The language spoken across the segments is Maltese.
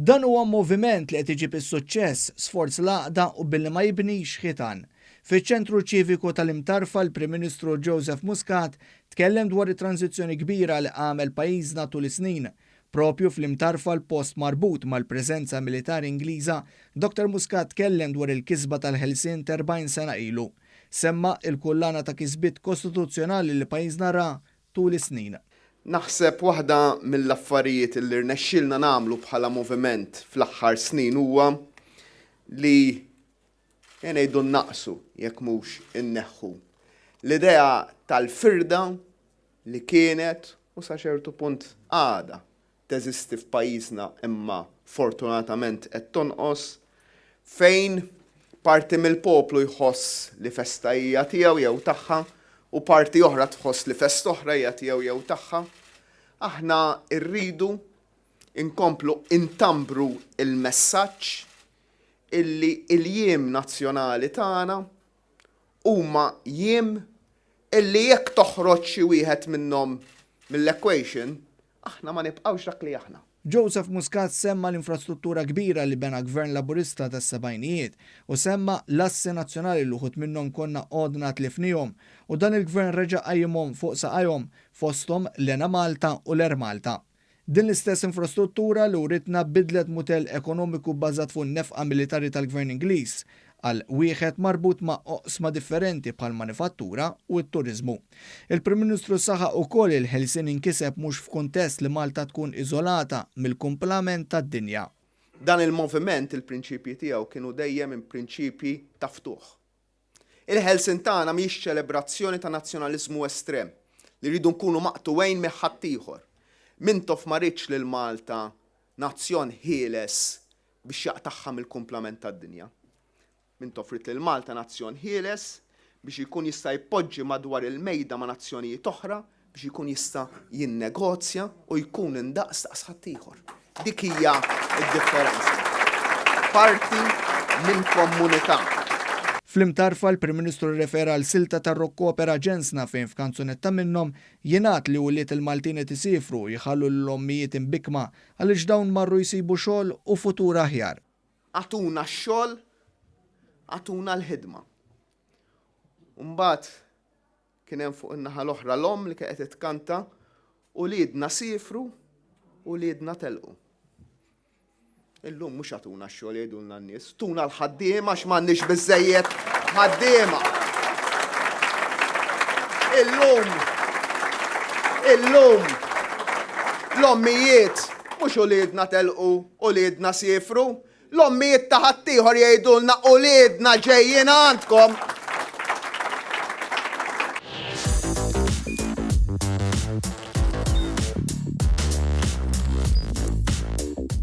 Dan huwa moviment li qed iġib is-suċċess, sforz laqda u billi ma jibnix ħitan. Fiċ-ċentru ċiviku tal-Imtarfa l-Prim Ministru Joseph Muscat tkellem dwar it-tranzizzjoni kbira li għamel pajjiżna tul is-snin. Propju fl-Imtarfa l-post marbut mal-preżenza militari Ingliża, Dr. Muscat tkellem dwar il-kisba tal-Ħelsien 40 sena ilu. Semma il-kullana ta' kisbiet kostituzzjonali li pajjiżna ra tul is-snin. Naħseb waħda mill-affarijiet li rnexxilna nagħmlu bħala moviment fl-aħħar snin huwa li ngħidu naqsu jekk mhux inneħħu l-idea tal-firda li kienet u sa ċertu punt għada teżisti f'pajjiżna imma fortunatament qed tonqos fejn parti mill-poplu jħoss li festa hija tiegħu jew tagħha u parti oħra tħoss li fest oħra hija tiegħu jew tagħha. Aħna rridu inkomplu intambru il-messaġġ illi il-jiem nazzjonali tagħna huma jiem illi jekk toħroġ xi wieħed minnhom mill-equation, aħna ma nibqgħux dak li aħna. Joseph Muscat semma l-infrastruttura kbira li bena Gvern Laburista tas-sebgħinijiet u semma l-assi nazzjonali li ħut minnhom konna għodna tlifnihom u dan il-Gvern reġa' qajjimhom fuq saqajhom fosthom l-Ena Malta u l-Air Malta. Din l-istess infrastruttura li uritna bidlet mudell ekonomiku bbażat fuq nefqa militari tal-Gvern Ingliż għal wieħed marbut ma' oqsma differenti bħal manifattura u t-turizmu. Il-Prim Ministru saħaq ukoll il-Ħelsien inkiseb mhux f'kuntest li Malta tkun iżolata mill-kumplament tad-dinja. Dan il-moviment il-prinċipji tiegħu kienu dejjem minn prinċipji ta' ftuħ. Il-Ħelsien tagħna mhix ċelebrazzjoni ta' nazzjonaliżmu estrem li rridu nkunu maqtuwejn minn ħadd ieħor. Mintof ma rridx lil Malta nazzjon ħieles biex jaqtaħħa mill-kumplament tad-dinja. Mintof rid lil Malta nazzjon ħieles biex ikun jista' jpoġġi madwar il-mejda ma' nazzjonijiet oħra biex ikun jista' jinnegozja u jkun indaqs daqs ħadd ieħor. Dik hija d-differenza. Parti minn komunità. Fl-Imtarfa l-Prim Ministru refera għal silta tar-Rokkopera ġensna fejn f'kanzunetta minnhom jingħad li wliet il-Maltin qed isifru jħallu l-ommijiet imbikma għaliex dawn marru jsibu xogħol u futur aħjar. Għatuna x-xogħol, għatuna l-ħidma. Mbagħad kien hemm fuq in-naħa l-oħra l-omm li kienet titkanta u liedna sifru u liedna telqu. Illum mhux għatuna x-xogħol jgħidulna n-nies, tuna l-ħaddiema għax m'għandniex biżżejjed ħaddiema. Illum l-ommijiet mhux uliedna telqu u liedna sifru, l-ommijiet ta' ħadd ieħor jgħidulna u liedna ġejjin għandkom.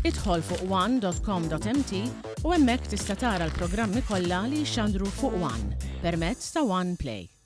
Idħol fuq one.com.mt u hemmhekk tista' tara l-programmi kollha li jxandru fuq One permezz ta' One Play.